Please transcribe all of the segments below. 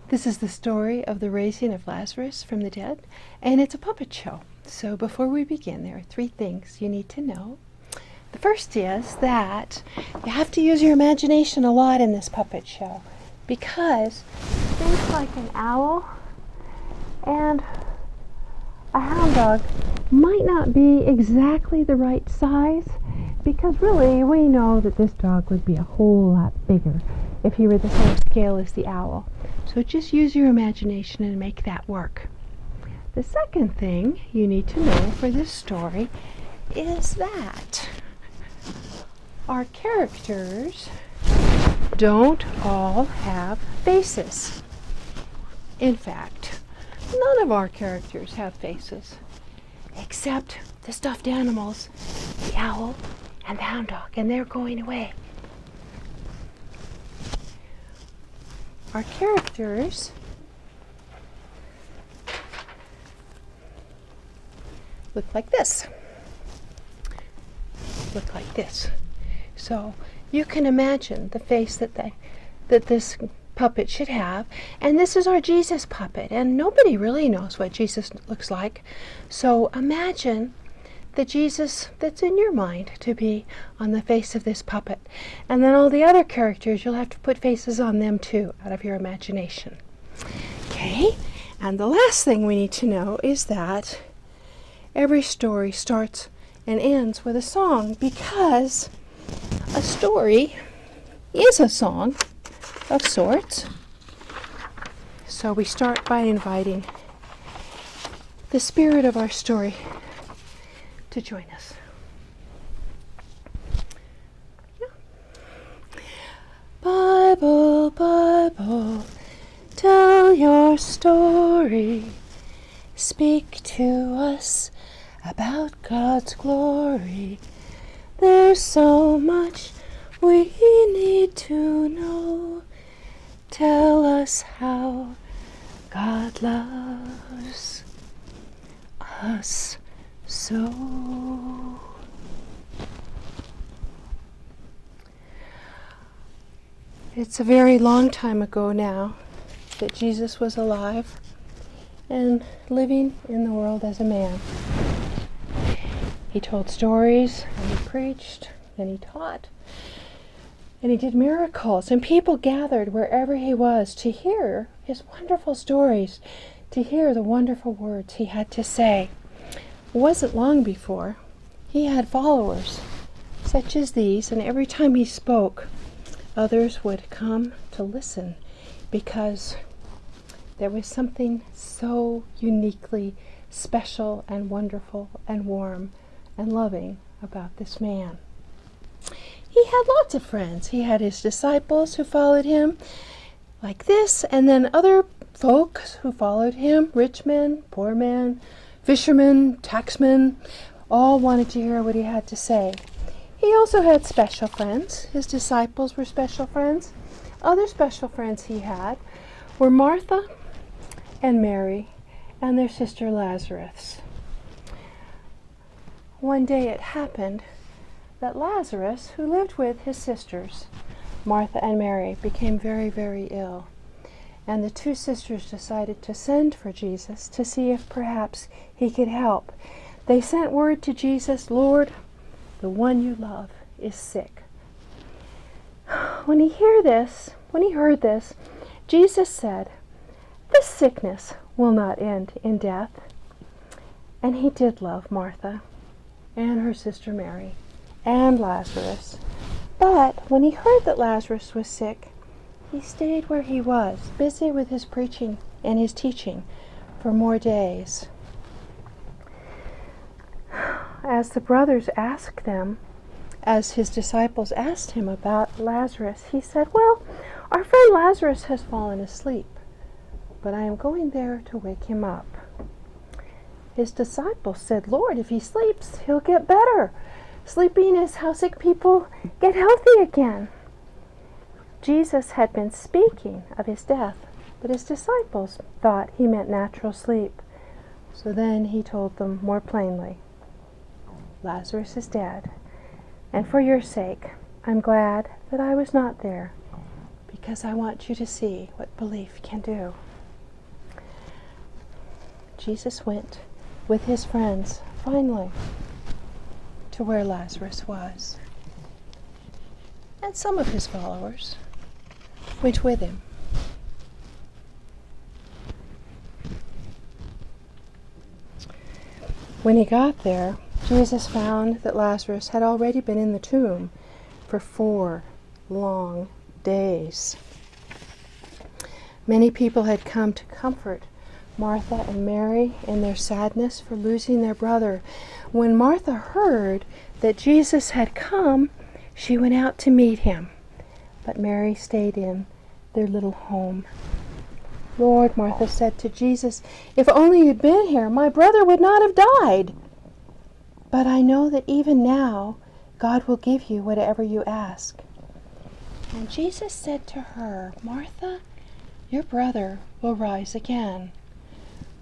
This is the story of the raising of Lazarus from the dead, and it's a puppet show. So before we begin, there are 3 things you need to know. The first is that you have to use your imagination a lot in this puppet show, because things like an owl and a hound dog might not be exactly the right size, because really we know that this dog would be a whole lot bigger if he were the same scale as the owl. So just use your imagination and make that work. The second thing you need to know for this story is that our characters don't all have faces. In fact, none of our characters have faces, except the stuffed animals, the owl and the hound dog, and they're going away. Our characters look like this. Look like this. So you can imagine the face that this puppet should have, and this is our Jesus puppet, and nobody really knows what Jesus looks like. So imagine the Jesus that's in your mind to be on the face of this puppet. And then all the other characters, you'll have to put faces on them too, out of your imagination. Okay, and the last thing we need to know is that every story starts and ends with a song, because a story is a song of sorts. So we start by inviting the spirit of our story to join us. Yeah. Bible, Bible, tell your story. Speak to us about God's glory. There's so much we need to know. Tell us how God loves us so. It's a very long time ago now that Jesus was alive and living in the world as a man. He told stories, and he preached, and he taught, and he did miracles, and people gathered wherever he was to hear his wonderful stories, to hear the wonderful words he had to say. It wasn't long before he had followers such as these, and every time he spoke, others would come to listen, because there was something so uniquely special and wonderful and warm and loving about this man. He had lots of friends. He had his disciples who followed him like this, and then other folks who followed him, rich men, poor men, fishermen, taxmen, all wanted to hear what he had to say. He also had special friends. His disciples were special friends. Other special friends he had were Martha and Mary and their sister Lazarus. One day it happened that Lazarus, who lived with his sisters, Martha and Mary, became very, very ill. And the 2 sisters decided to send for Jesus to see if perhaps he could help. They sent word to Jesus, "Lord, the one you love is sick." When he heard this, Jesus said, "This sickness will not end in death." And he did love Martha and her sister Mary and Lazarus. But when he heard that Lazarus was sick, he stayed where he was, busy with his preaching and his teaching for more days. As the brothers asked them, as his disciples asked him about Lazarus, he said, "Well, our friend Lazarus has fallen asleep, but I am going there to wake him up." His disciples said, "Lord, if he sleeps, he'll get better. Sleeping is how sick people get healthy again." Jesus had been speaking of his death, but his disciples thought he meant natural sleep. So then he told them more plainly, "Lazarus is dead, and for your sake, I'm glad that I was not there, because I want you to see what belief can do. Jesus went with his friends, finally, to where Lazarus was. And some of his followers went with him. When he got there, Jesus found that Lazarus had already been in the tomb for 4 long days. Many people had come to comfort Martha and Mary in their sadness for losing their brother. When Martha heard that Jesus had come, she went out to meet him, but Mary stayed in their little home. Lord, Martha said to Jesus, if only you'd been here, my brother would not have died. But I know that even now, God will give you whatever you ask. And Jesus said to her, Martha, your brother will rise again.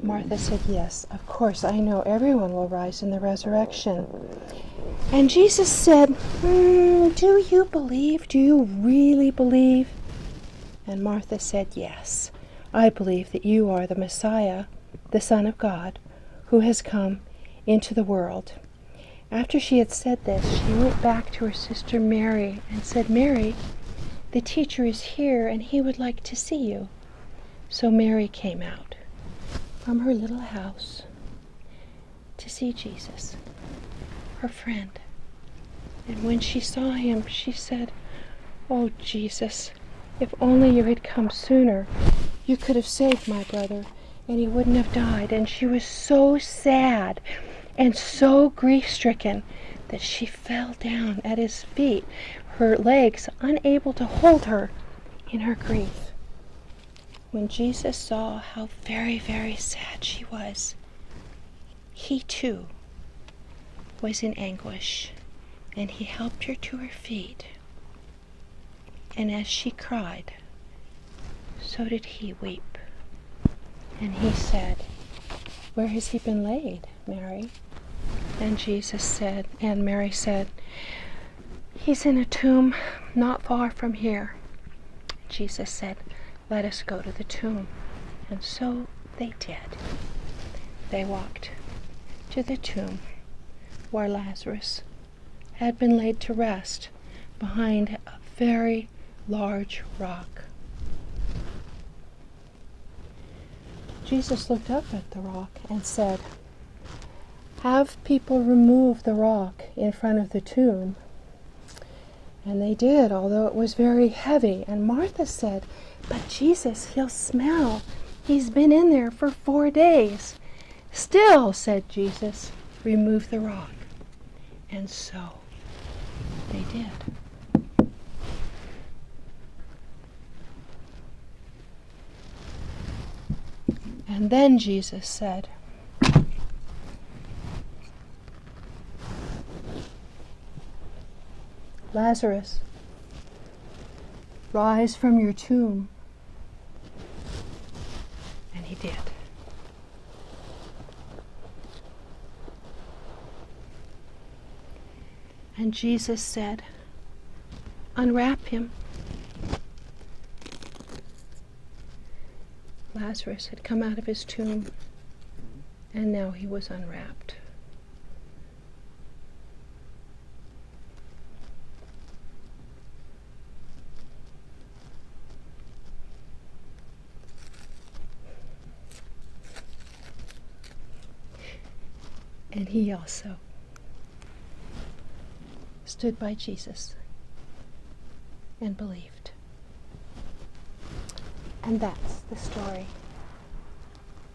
Martha said, yes, of course, I know everyone will rise in the resurrection. And Jesus said, do you believe? Do you really believe? And Martha said, yes, I believe that you are the Messiah, the Son of God, who has come into the world. After she had said this, she went back to her sister Mary and said, Mary, the teacher is here and he would like to see you. So Mary came out from her little house to see Jesus, her friend. And when she saw him, she said, oh, Jesus, if only you had come sooner, you could have saved my brother and he wouldn't have died. And she was so sad and so grief-stricken that she fell down at his feet, her legs unable to hold her in her grief. When Jesus saw how very, very sad she was, he too was in anguish, and he helped her to her feet. And as she cried, so did he weep. And he said, where has he been laid, Mary? And Jesus said, and Mary said, he's in a tomb not far from here. Jesus said, let us go to the tomb. And so they did. They walked to the tomb where Lazarus had been laid to rest behind a very large rock. Jesus looked up at the rock and said, have people remove the rock in front of the tomb. And they did, although it was very heavy. And Martha said, but Jesus, he'll smell. He's been in there for 4 days. Still, said Jesus, remove the rock. And so they did. And then Jesus said, Lazarus, rise from your tomb. And he did. And Jesus said, unwrap him. Lazarus had come out of his tomb, and now he was unwrapped. And he also stood by Jesus and believed. And that's the story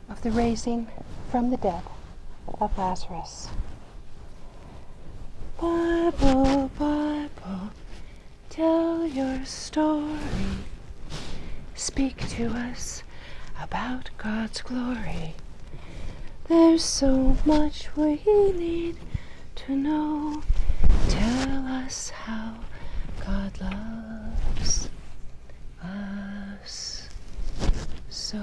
of the raising from the dead of Lazarus. Bible, Bible, tell your story. Speak to us about God's glory. There's so much we need to know. Tell us how God loves us so.